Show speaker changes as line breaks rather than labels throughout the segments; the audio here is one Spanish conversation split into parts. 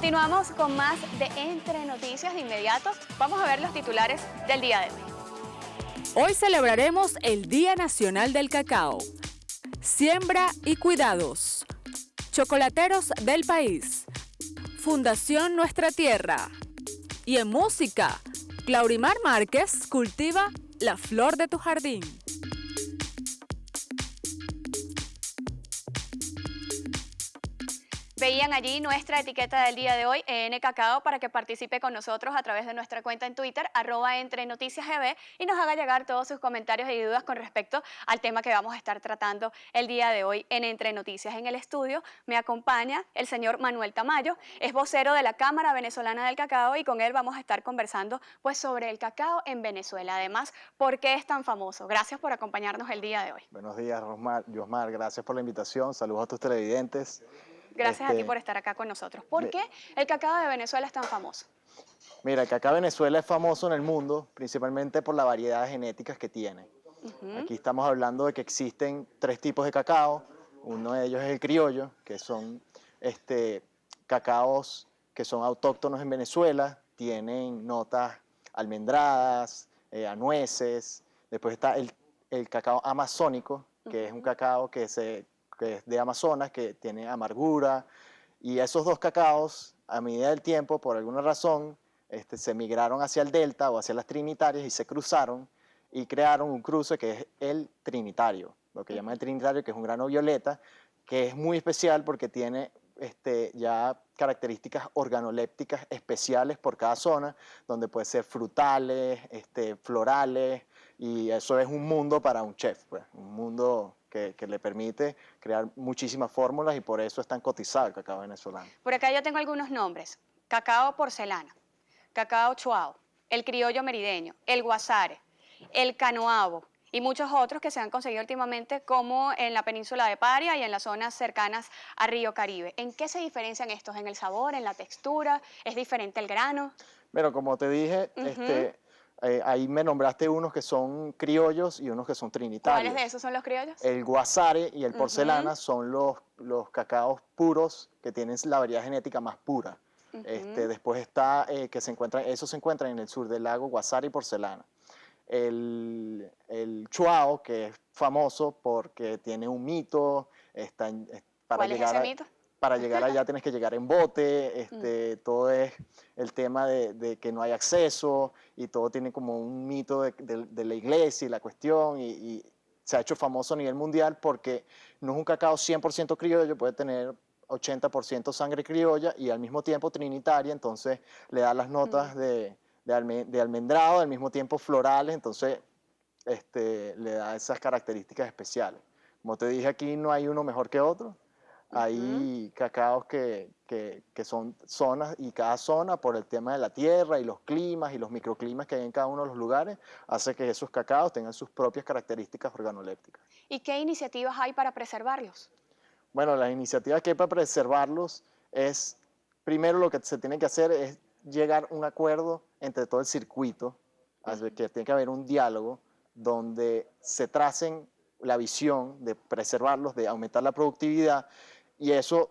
Continuamos con más de Entre Noticias de inmediato. Vamos a ver los titulares del día de hoy.
Hoy celebraremos el Día Nacional del Cacao. Siembra y cuidados. Chocolateros del país. Fundación Nuestra Tierra. Y en música, Claurimar Márquez cultiva la flor de tu jardín.
Veían allí nuestra etiqueta del día de hoy, EN Cacao, para que participe con nosotros a través de nuestra cuenta en Twitter, @entrenoticiasgb, y nos haga llegar todos sus comentarios y dudas con respecto al tema que vamos a estar tratando el día de hoy en Entre Noticias. En el estudio me acompaña el señor Manuel Tamayo, es vocero de la Cámara Venezolana del Cacao, y con él vamos a estar conversando pues sobre el cacao en Venezuela. Además, ¿por qué es tan famoso? Gracias por acompañarnos el día de hoy.
Buenos días, Yosmar, gracias por la invitación, saludos a tus televidentes.
Gracias a ti por estar acá con nosotros. ¿Por qué el cacao de Venezuela es tan famoso?
Mira, el cacao de Venezuela es famoso en el mundo, principalmente por la variedad genéticas que tiene. Aquí estamos hablando de que existen 3 tipos de cacao. Uno de ellos es el criollo, que son cacaos que son autóctonos en Venezuela, tienen notas almendradas, a nueces. Después está el cacao amazónico, que es un cacao que es de Amazonas, que tiene amargura, y esos 2 cacaos, a medida del tiempo, por alguna razón, se migraron hacia el delta o hacia las trinitarias y se cruzaron y crearon un cruce que es el trinitario, lo que llaman el trinitario, que es un grano violeta, que es muy especial porque tiene ya características organolépticas especiales por cada zona, donde puede ser frutales, florales, y eso es un mundo para un chef, pues, un mundo que le permite crear muchísimas fórmulas, y por eso es tan cotizado el cacao venezolano.
Por acá yo tengo algunos nombres: cacao porcelana, cacao chuao, el criollo merideño, el guasare, el canoabo y muchos otros que se han conseguido últimamente, como en la península de Paria y en las zonas cercanas a Río Caribe. ¿En qué se diferencian estos? ¿En el sabor, en la textura? ¿Es diferente el grano?
Pero como te dije, ahí me nombraste unos que son criollos y unos que son trinitarios.
¿Cuáles de esos son los criollos?
El guasare y el porcelana son los cacaos puros que tienen la variedad genética más pura. Después está esos se encuentran en el sur del lago, guasare y porcelana. El chuao, que es famoso porque tiene un mito,
¿Cuál es ese mito?
Para llegar allá tienes que llegar en bote, todo es el tema de que no hay acceso, y todo tiene como un mito de la iglesia y la cuestión, y se ha hecho famoso a nivel mundial porque no es un cacao 100% criollo, puede tener 80% sangre criolla y al mismo tiempo trinitaria, entonces le da las notas de almendrado, al mismo tiempo florales, entonces le da esas características especiales. Como te dije, aquí no hay uno mejor que otro. Hay cacaos que son zonas, y cada zona, por el tema de la tierra y los climas y los microclimas que hay en cada uno de los lugares, hace que esos cacaos tengan sus propias características organolépticas.
¿Y qué iniciativas hay para preservarlos?
Bueno, las iniciativas que hay para preservarlos es, primero lo que se tiene que hacer es llegar a un acuerdo entre todo el circuito, que tiene que haber un diálogo donde se tracen la visión de preservarlos, de aumentar la productividad, y eso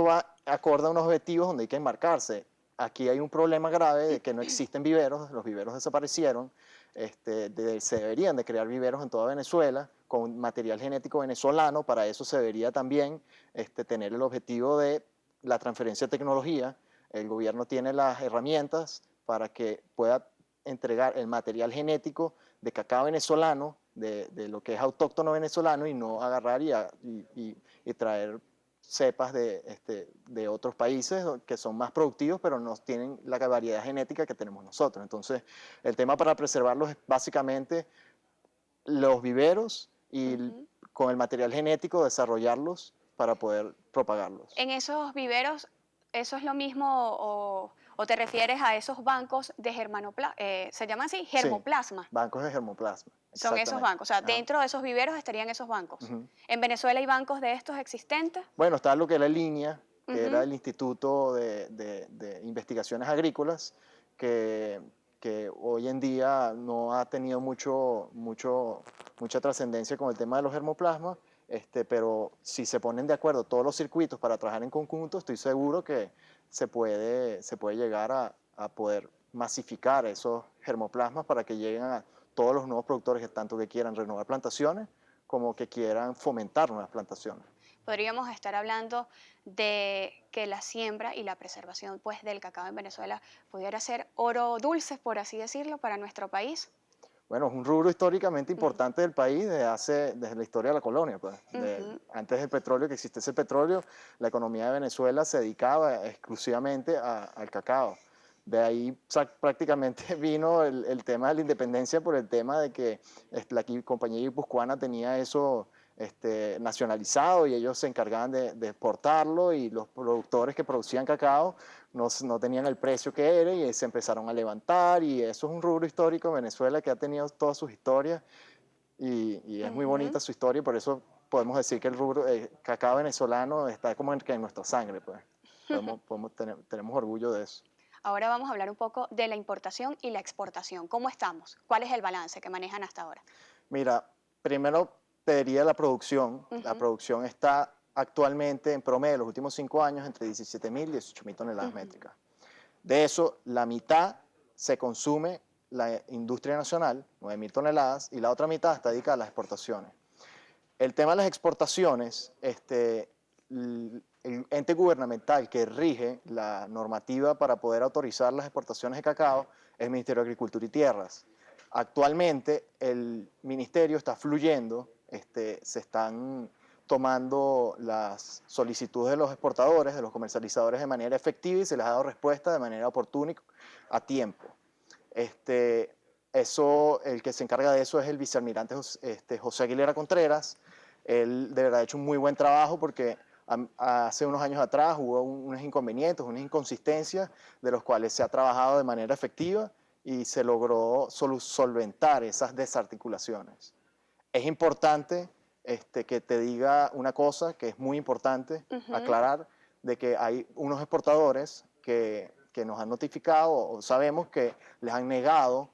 va acorde a unos objetivos donde hay que enmarcarse. Aquí hay un problema grave de que no existen viveros, los viveros desaparecieron, se deberían de crear viveros en toda Venezuela con material genético venezolano. Para eso se debería también tener el objetivo de la transferencia de tecnología. El gobierno tiene las herramientas para que pueda entregar el material genético de cacao venezolano, de lo que es autóctono venezolano, y no agarrar y traer cepas de otros países que son más productivos, pero no tienen la variedad genética que tenemos nosotros. Entonces, el tema para preservarlos es básicamente los viveros y con el material genético desarrollarlos para poder propagarlos.
En esos viveros, ¿eso es lo mismo o te refieres a esos bancos de se llaman así, germoplasma?
Sí, bancos de germoplasma.
Son esos bancos, o sea, dentro de esos viveros estarían esos bancos. ¿En Venezuela hay bancos de estos existentes?
Bueno, está lo que es la línea, que era el Instituto de Investigaciones Agrícolas, que hoy en día no ha tenido mucha trascendencia con el tema de los germoplasmas, pero si se ponen de acuerdo todos los circuitos para trabajar en conjunto, estoy seguro que se puede llegar a poder masificar esos germoplasmas para que lleguen a todos los nuevos productores, que tanto que quieran renovar plantaciones como que quieran fomentar nuevas plantaciones.
Podríamos estar hablando de que la siembra y la preservación pues, del cacao en Venezuela pudiera ser oro dulce, por así decirlo, para nuestro país.
Bueno, es un rubro históricamente importante del país desde la historia de la colonia. Pues. Antes del petróleo, que existiese el petróleo, la economía de Venezuela se dedicaba exclusivamente al cacao. De ahí prácticamente vino el tema de la independencia por el tema de que la compañía guipuzcoana tenía eso nacionalizado y ellos se encargaban de exportarlo, y los productores que producían cacao no tenían el precio que era y se empezaron a levantar, y eso es un rubro histórico en Venezuela que ha tenido todas sus historias y es muy bonita su historia, y por eso podemos decir que el rubro cacao venezolano está como en nuestra sangre. Pues. Tenemos orgullo de eso.
Ahora vamos a hablar un poco de la importación y la exportación. ¿Cómo estamos? ¿Cuál es el balance que manejan hasta ahora?
Mira, primero te diría la producción. La producción está actualmente en promedio los últimos 5 años entre 17.000 y 18.000 toneladas métricas. De eso, la mitad se consume la industria nacional, 9.000 toneladas, y la otra mitad está dedicada a las exportaciones. El tema de las exportaciones, el ente gubernamental que rige la normativa para poder autorizar las exportaciones de cacao es el Ministerio de Agricultura y Tierras. Actualmente el ministerio está fluyendo, se están tomando las solicitudes de los exportadores, de los comercializadores de manera efectiva, y se les ha dado respuesta de manera oportuna y a tiempo. El que se encarga de eso es el vicealmirante José Aguilera Contreras. Él de verdad ha hecho un muy buen trabajo, porque hace unos años atrás hubo unos inconvenientes, unas inconsistencias, de los cuales se ha trabajado de manera efectiva y se logró solventar esas desarticulaciones. Es importante que te diga una cosa que es muy importante aclarar, de que hay unos exportadores que nos han notificado, o sabemos que les han negado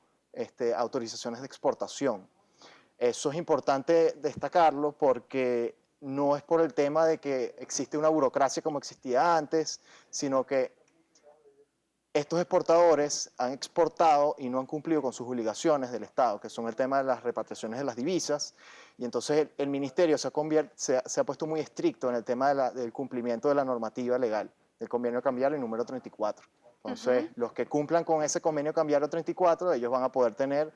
autorizaciones de exportación. Eso es importante destacarlo, porque no es por el tema de que existe una burocracia como existía antes, sino que estos exportadores han exportado y no han cumplido con sus obligaciones del Estado, que son el tema de las repatriaciones de las divisas, y entonces el ministerio se ha puesto muy estricto en el tema del cumplimiento de la normativa legal, del convenio cambiario número 34. Entonces, los que cumplan con ese convenio cambiario 34, ellos van a poder tener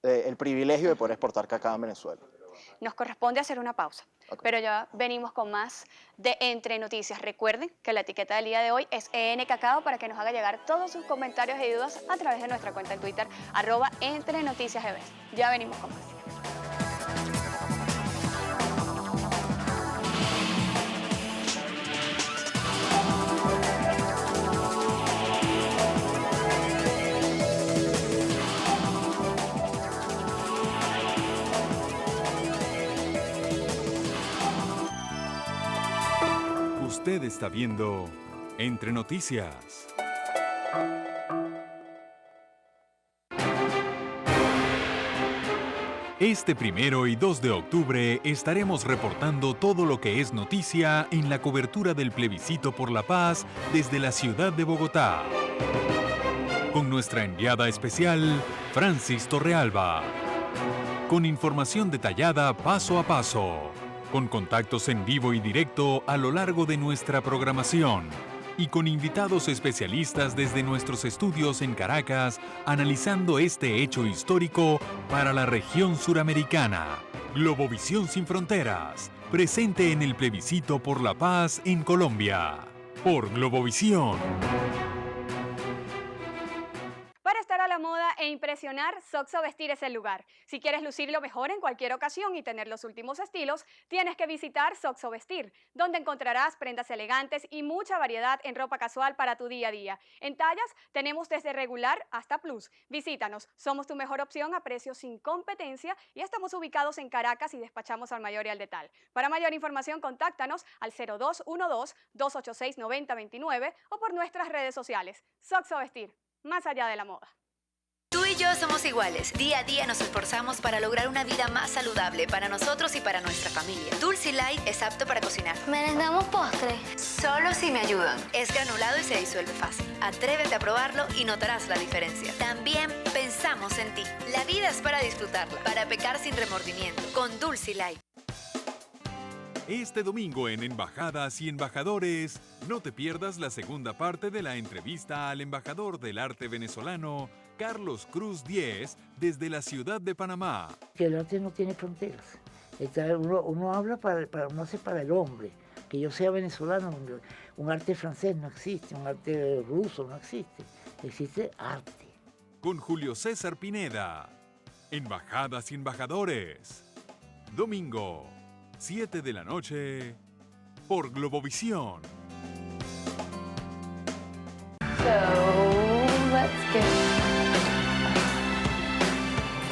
el privilegio de poder exportar cacao en Venezuela.
Nos corresponde hacer una pausa, pero ya venimos con más de Entre Noticias. Recuerden que la etiqueta del día de hoy es EN Cacao, para que nos haga llegar todos sus comentarios y dudas a través de nuestra cuenta en Twitter, @entrenoticiasgb. Ya venimos con más.
Usted está viendo Entre Noticias. Este 1 y 2 de octubre estaremos reportando todo lo que es noticia en la cobertura del plebiscito por la paz desde la ciudad de Bogotá. Con nuestra enviada especial, Francis Torrealba. Con información detallada paso a paso. Con contactos en vivo y directo a lo largo de nuestra programación, y con invitados especialistas desde nuestros estudios en Caracas, analizando este hecho histórico para la región suramericana. Globovisión sin fronteras, presente en el plebiscito por la paz en Colombia. Por Globovisión.
Para estar a la moda e impresionar, Soxo Vestir es el lugar. Si quieres lucir lo mejor en cualquier ocasión y tener los últimos estilos, tienes que visitar Soxo Vestir, donde encontrarás prendas elegantes y mucha variedad en ropa casual para tu día a día. En tallas tenemos desde regular hasta plus. Visítanos, somos tu mejor opción a precios sin competencia, y estamos ubicados en Caracas y despachamos al mayor y al detal. Para mayor información, contáctanos al 0212-286-9029 o por nuestras redes sociales. Soxo Vestir, más allá de la moda.
Tú y yo somos iguales. Día a día nos esforzamos para lograr una vida más saludable para nosotros y para nuestra familia. Dulce Light es apto para cocinar.
¿Merendamos postre?
Solo si me ayudan. Es granulado y se disuelve fácil. Atrévete a probarlo y notarás la diferencia. También pensamos en ti. La vida es para disfrutarla, para pecar sin remordimiento. Con Dulce Light.
Este domingo en Embajadas y Embajadores, no te pierdas la segunda parte de la entrevista al embajador del arte venezolano, Carlos Cruz Diez, desde la ciudad de Panamá.
Que el arte no tiene fronteras. Uno habla uno hace para el hombre. Que yo sea venezolano, un arte francés no existe, un arte ruso no existe. Existe arte.
Con Julio César Pineda, Embajadas y Embajadores. Domingo, 7 de la noche, por Globovisión.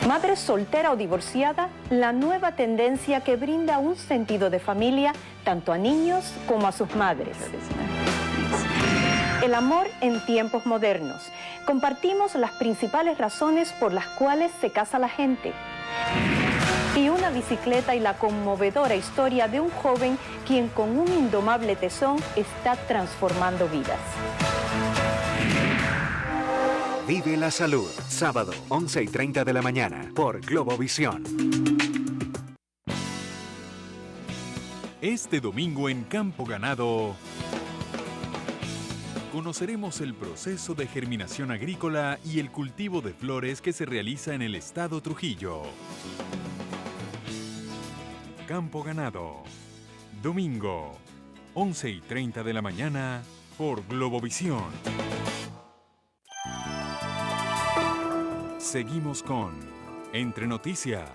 Madre soltera o divorciada, la nueva tendencia que brinda un sentido de familia tanto a niños como a sus madres. El amor en tiempos modernos. Compartimos las principales razones por las cuales se casa la gente. Y una bicicleta y la conmovedora historia de un joven quien con un indomable tesón está transformando vidas.
Vive la salud, sábado 11:30 de la mañana por Globovisión.
Este domingo en Campo Ganado, conoceremos el proceso de germinación agrícola y el cultivo de flores que se realiza en el estado Trujillo. Campo Ganado, domingo, 11:30 de la mañana por Globovisión. Seguimos con Entre Noticias.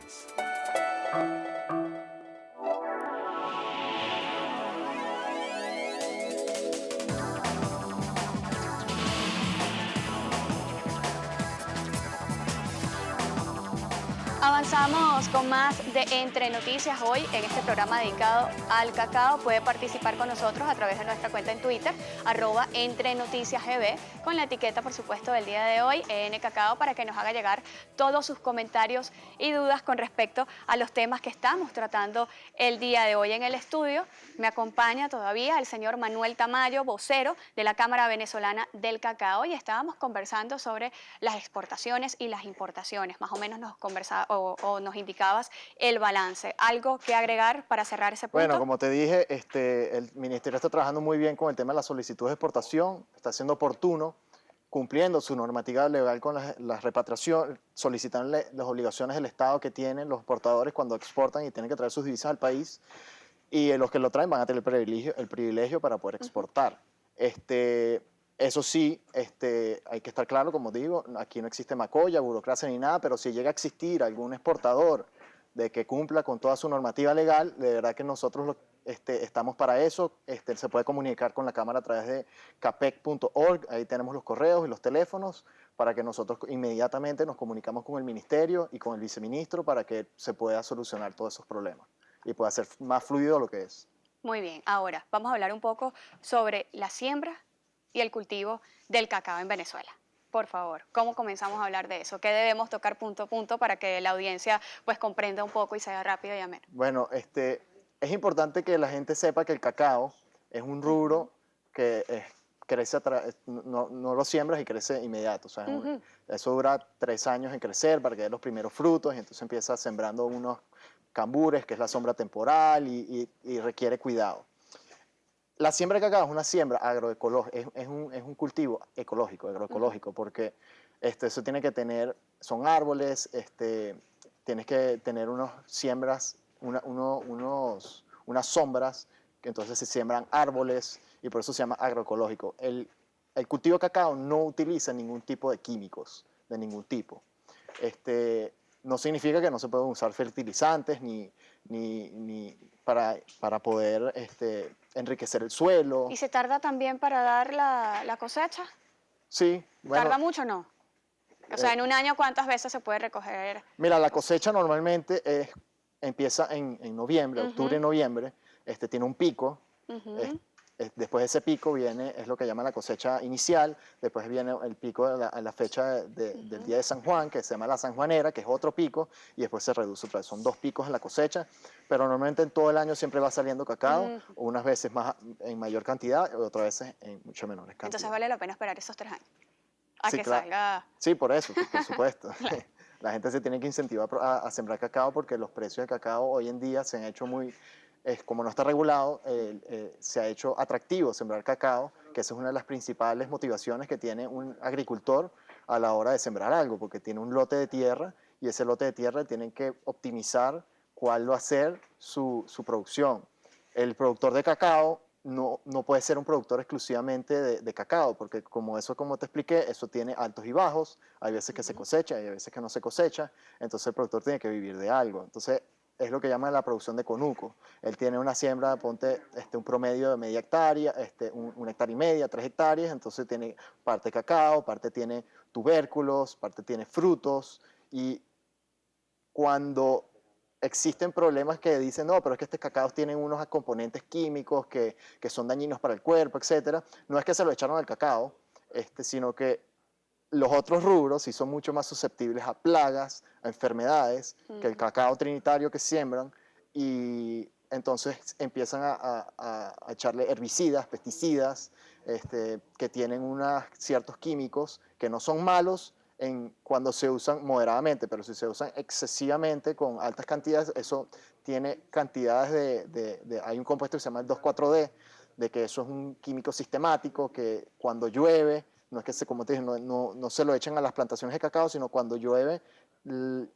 Avanzamos con más de Entre Noticias hoy en este programa dedicado al cacao. Puede participar con nosotros a través de nuestra cuenta en Twitter, @entrenoticiasgb, con la etiqueta, por supuesto, del día de hoy, ENCacao, para que nos haga llegar todos sus comentarios y dudas con respecto a los temas que estamos tratando el día de hoy en el estudio. Me acompaña todavía el señor Manuel Tamayo, vocero de la Cámara Venezolana del Cacao, y estábamos conversando sobre las exportaciones y las importaciones. Más o menos nos conversaba o nos indicabas el balance. ¿Algo que agregar para cerrar ese punto?
Bueno, como te dije, el Ministerio está trabajando muy bien con el tema de la solicitud de exportación, está siendo oportuno, cumpliendo su normativa legal con las repatriaciones, solicitando las obligaciones del Estado que tienen los exportadores cuando exportan y tienen que traer sus divisas al país, y los que lo traen van a tener el privilegio para poder exportar. Eso sí, hay que estar claro, como digo, aquí no existe macolla, burocracia ni nada, pero si llega a existir algún exportador de que cumpla con toda su normativa legal, de verdad que nosotros estamos para eso. Se puede comunicar con la Cámara a través de capec.org, ahí tenemos los correos y los teléfonos para que nosotros inmediatamente nos comunicamos con el Ministerio y con el Viceministro para que se pueda solucionar todos esos problemas y pueda ser más fluido lo que es.
Muy bien, ahora vamos a hablar un poco sobre la siembra y el cultivo del cacao en Venezuela. Por favor, ¿cómo comenzamos a hablar de eso? ¿Qué debemos tocar punto a punto para que la audiencia pues comprenda un poco y sea rápido y ameno?
Bueno, es importante que la gente sepa que el cacao es un rubro que crece, no lo siembras y crece inmediato. O sea, eso dura 3 años en crecer para que dé los primeros frutos, y entonces empieza sembrando unos cambures, que es la sombra temporal, y requiere cuidado. La siembra de cacao es una siembra agroecológica, es un cultivo ecológico, agroecológico, porque eso tiene que tener, son árboles, tienes que tener unas siembras, unas sombras, que entonces se siembran árboles, y por eso se llama agroecológico. El cultivo de cacao no utiliza ningún tipo de químicos, de ningún tipo. No significa que no se puedan usar fertilizantes ni para poder enriquecer el suelo.
¿Y se tarda también para dar la cosecha?
Sí. Bueno,
¿Tarda mucho o no? O sea, en un año, ¿cuántas veces se puede recoger?
Mira, la cosecha normalmente empieza en noviembre, octubre, noviembre. Tiene un pico. Después de ese pico es lo que llaman la cosecha inicial, después viene el pico a la fecha del día de San Juan, que se llama la sanjuanera, que es otro pico, y después se reduce otra vez. Son 2 picos en la cosecha, pero normalmente en todo el año siempre va saliendo cacao, unas veces en mayor cantidad y otras veces en mucho menores cantidades.
Entonces vale la pena esperar esos 3 años a
Sí,
que
claro.
salga.
Sí, por eso, por supuesto. La gente se tiene que incentivar a sembrar cacao porque los precios de cacao hoy en día se han hecho como no está regulado, se ha hecho atractivo sembrar cacao, que esa es una de las principales motivaciones que tiene un agricultor a la hora de sembrar algo, porque tiene un lote de tierra y ese lote de tierra tienen que optimizar cuál va a ser su producción. El productor de cacao no puede ser un productor exclusivamente de cacao, porque como te expliqué, eso tiene altos y bajos, hay veces que se cosecha y hay veces que no se cosecha, entonces el productor tiene que vivir de algo. Entonces es lo que llaman la producción de conuco. Él tiene una siembra, ponte un promedio de media hectárea, 1,5 hectáreas, 3 hectáreas, entonces tiene parte cacao, parte tiene tubérculos, parte tiene frutos, y cuando existen problemas que dicen, no, pero es que estos cacaos tienen unos componentes químicos que son dañinos para el cuerpo, etcétera. No es que se lo echaron al cacao, sino que los otros rubros sí son mucho más susceptibles a plagas, a enfermedades, que el cacao trinitario que siembran, y entonces empiezan a echarle herbicidas, pesticidas, que tienen ciertos químicos que no son malos cuando se usan moderadamente, pero si se usan excesivamente con altas cantidades, eso tiene cantidades hay un compuesto que se llama el 2,4-D, de que eso es un químico sistemático que cuando llueve, no es que como te dije, no se lo echan a las plantaciones de cacao, sino cuando llueve,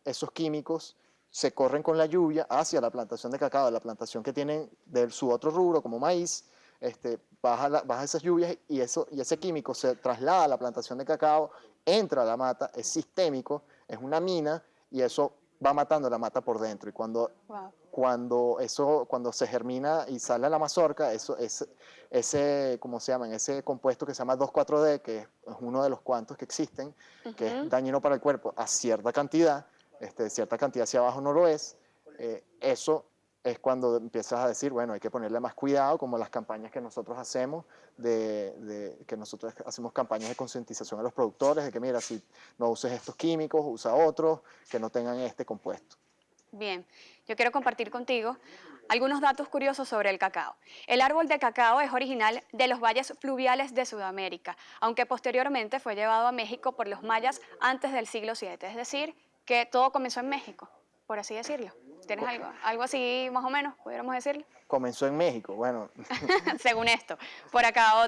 esos químicos se corren con la lluvia hacia la plantación de cacao, la plantación que tienen de su otro rubro como maíz, baja esas lluvias y ese químico se traslada a la plantación de cacao, entra a la mata, es sistémico, es una mina y eso va matando la mata por dentro. Y cuando se germina y sale a la mazorca, ¿cómo se llama? Ese compuesto que se llama 2,4-D, que es uno de los cuantos que existen, que es dañino para el cuerpo a cierta cantidad hacia abajo no lo es, eso es cuando empiezas a decir, bueno, hay que ponerle más cuidado, como las campañas que nosotros hacemos, que nosotros hacemos campañas de concientización a los productores, de que mira, si no uses estos químicos, usa otros, que no tengan este compuesto.
Bien, yo quiero compartir contigo algunos datos curiosos sobre el cacao. El árbol de cacao es original de los valles fluviales de Sudamérica, aunque posteriormente fue llevado a México por los mayas antes del siglo VII, es decir, que todo comenzó en México, por así decirlo. ¿Tienes algo así más o menos, pudiéramos decirlo?
Comenzó en México, bueno.
Según esto. Por acá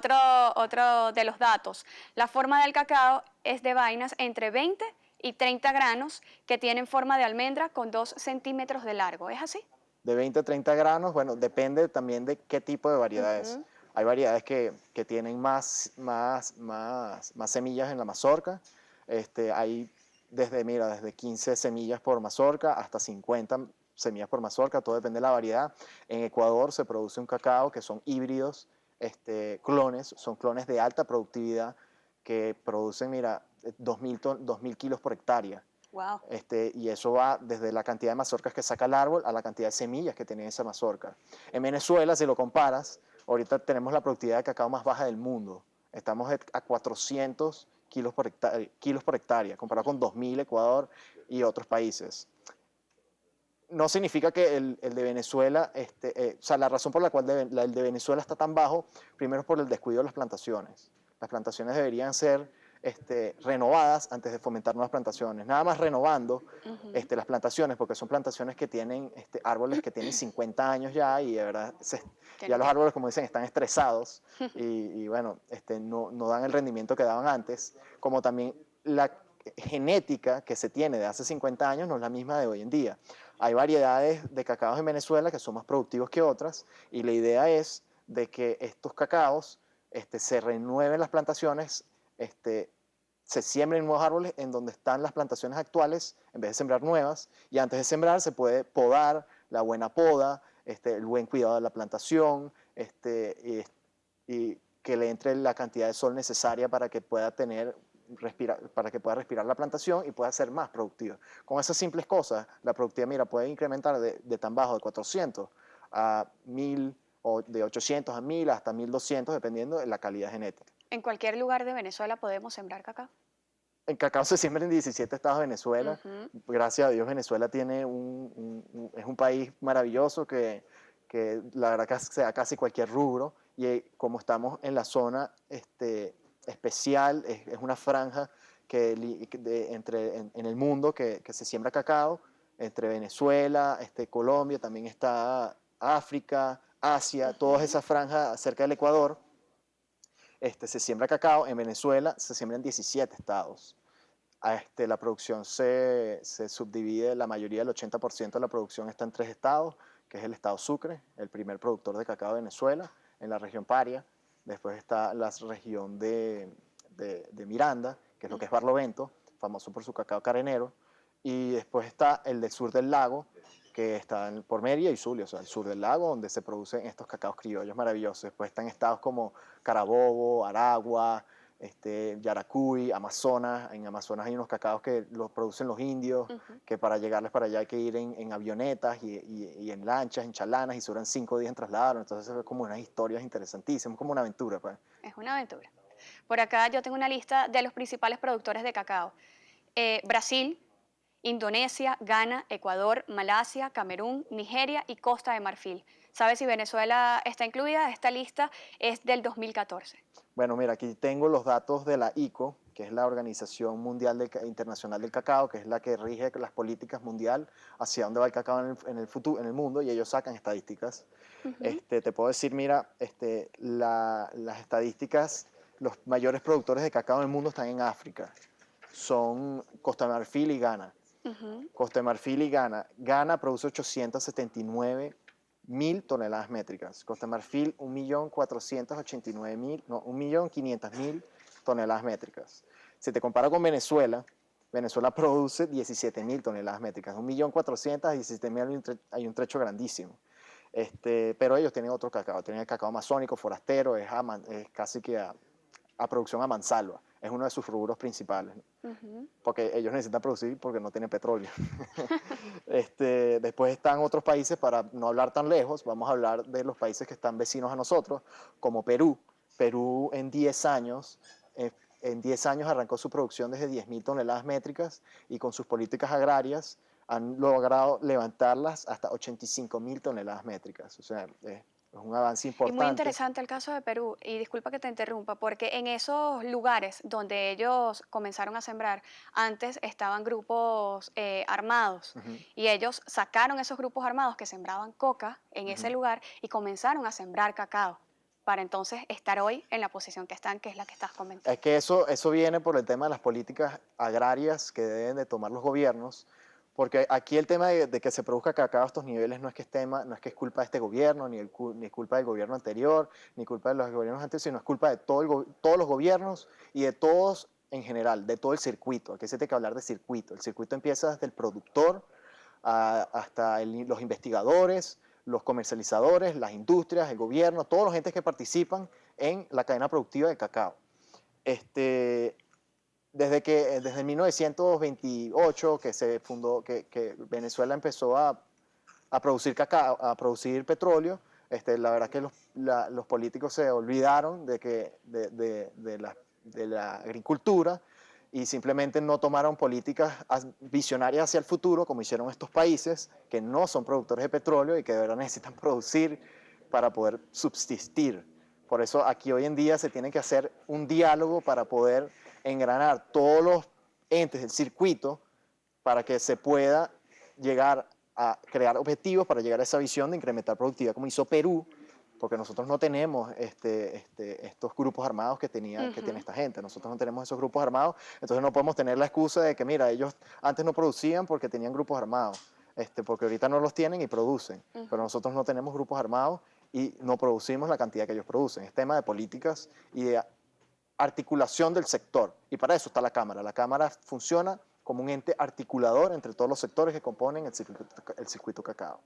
otro de los datos. La forma del cacao es de vainas entre 20 y 30 granos que tienen forma de almendra con 2 centímetros de largo. ¿Es así?
De 20 a 30 granos, bueno, depende también de qué tipo de variedades. Hay variedades que tienen más semillas en la mazorca. Hay desde 15 semillas por mazorca hasta 50 semillas por mazorca, todo depende de la variedad. En Ecuador se produce un cacao que son híbridos, son clones de alta productividad que producen, 2.000 kilos por hectárea.
Wow.
Y eso va desde la cantidad de mazorcas que saca el árbol a la cantidad de semillas que tiene esa mazorca. En Venezuela, si lo comparas, ahorita tenemos la productividad de cacao más baja del mundo. Estamos a 400 kilos por hectárea, comparado con 2.000 Ecuador y otros países. No significa que el de Venezuela, o sea, la razón por la cual el de Venezuela está tan bajo, primero es por el descuido de las plantaciones. Las plantaciones deberían ser renovadas antes de fomentar nuevas plantaciones. Nada más renovando las plantaciones, porque son plantaciones que tienen árboles que tienen 50 años ya y de verdad ya los árboles, como dicen, están estresados y bueno, no dan el rendimiento que daban antes, como también la genética que se tiene de hace 50 años no es la misma de hoy en día. Hay variedades de cacaos en Venezuela que son más productivos que otras y la idea es de que estos cacaos se renueven las plantaciones, se siembren nuevos árboles en donde están las plantaciones actuales en vez de sembrar nuevas, y antes de sembrar se puede podar, la buena poda, el buen cuidado de la plantación, y que le entre la cantidad de sol necesaria para que pueda respirar la plantación y pueda ser más productiva. Con esas simples cosas, la productividad puede incrementar de tan bajo de 400 a 1.000 o de 800 a 1000 hasta 1200, dependiendo de la calidad genética.
¿En cualquier lugar de Venezuela podemos sembrar cacao?
El cacao se siembra en 17 estados de Venezuela.
Ujú.
Gracias a Dios, Venezuela tiene es un país maravilloso que la verdad que se da casi cualquier rubro. Y como estamos en la zona especial, es una franja en el mundo que se siembra cacao, entre Venezuela, Colombia, también está África, Asia, todas esas franjas cerca del Ecuador. Se siembra cacao. En Venezuela se siembra en 17 estados. La producción se subdivide, la mayoría del 80% de la producción está en 3 estados, que es el estado Sucre, el primer productor de cacao de Venezuela, en la región Paria. Después está la región de Miranda, que es lo que es Barlovento, famoso por su cacao carenero. Y después está el del sur del lago, que está por Mérida y Zulia, o sea, el sur del lago, donde se producen estos cacaos criollos maravillosos. Después están estados como Carabobo, Aragua, Yaracuy, Amazonas. En Amazonas hay unos cacaos que los producen los indios, que para llegarles para allá hay que ir en avionetas y en lanchas, en chalanas, y duran 5 días en traslado. Entonces es como unas historias interesantísimas, como una aventura, pues.
Es una aventura. Por acá yo tengo una lista de los principales productores de cacao. Brasil, Indonesia, Ghana, Ecuador, Malasia, Camerún, Nigeria y Costa de Marfil. ¿Sabes si Venezuela está incluida? Esta lista es del 2014.
Bueno, mira, aquí tengo los datos de la ICO, que es la Organización Internacional del Cacao, que es la que rige las políticas mundial hacia dónde va el cacao en el mundo, y ellos sacan estadísticas. Te puedo decir, mira, las estadísticas, los mayores productores de cacao en el mundo están en África. Son Costa de Marfil y Ghana. Costa de Marfil y Ghana. Ghana produce 879.000 toneladas métricas. Costa de Marfil, 1.500.000 toneladas métricas. Si te comparo con Venezuela, Venezuela produce 17.000 toneladas métricas. 1.400.000 a 17.000 hay un trecho grandísimo. Pero ellos tienen otro cacao. Tienen el cacao amazónico, forastero, es casi que a producción a mansalva. Es uno de sus rubros principales, ¿no? Porque ellos necesitan producir porque no tienen petróleo. Después están otros países, para no hablar tan lejos, vamos a hablar de los países que están vecinos a nosotros, como Perú. Perú en 10 años arrancó su producción desde 10.000 toneladas métricas, y con sus políticas agrarias han logrado levantarlas hasta 85.000 toneladas métricas. O sea, es un avance importante.
Y muy interesante el caso de Perú, y disculpa que te interrumpa, porque en esos lugares donde ellos comenzaron a sembrar, antes estaban grupos armados, y ellos sacaron esos grupos armados que sembraban coca en ese lugar y comenzaron a sembrar cacao, para entonces estar hoy en la posición que están, que es la que estás comentando.
Es que eso viene por el tema de las políticas agrarias que deben de tomar los gobiernos. Porque aquí el tema de que se produzca cacao a estos niveles no es que es culpa de este gobierno, ni culpa del gobierno anterior, ni culpa de los gobiernos anteriores, sino es culpa de todos los gobiernos y de todos en general, de todo el circuito. Aquí se tiene que hablar de circuito. El circuito empieza desde el productor hasta los investigadores, los comercializadores, las industrias, el gobierno, todos los entes que participan en la cadena productiva del cacao. Desde 1928 que se fundó, que Venezuela empezó a producir cacao, a producir petróleo, la verdad que los políticos se olvidaron de la agricultura, y simplemente no tomaron políticas visionarias hacia el futuro, como hicieron estos países que no son productores de petróleo y que de verdad necesitan producir para poder subsistir. Por eso aquí hoy en día se tiene que hacer un diálogo para poder engranar todos los entes del circuito para que se pueda llegar a crear objetivos para llegar a esa visión de incrementar productividad, como hizo Perú, porque nosotros no tenemos estos grupos armados que tiene esta gente. Nosotros no tenemos esos grupos armados, entonces no podemos tener la excusa de que, mira, ellos antes no producían porque tenían grupos armados, porque ahorita no los tienen y producen, pero nosotros no tenemos grupos armados y no producimos la cantidad que ellos producen. Es tema de políticas y de articulación del sector, y para eso está la Cámara. La Cámara funciona como un ente articulador entre todos los sectores que componen el circuito cacao.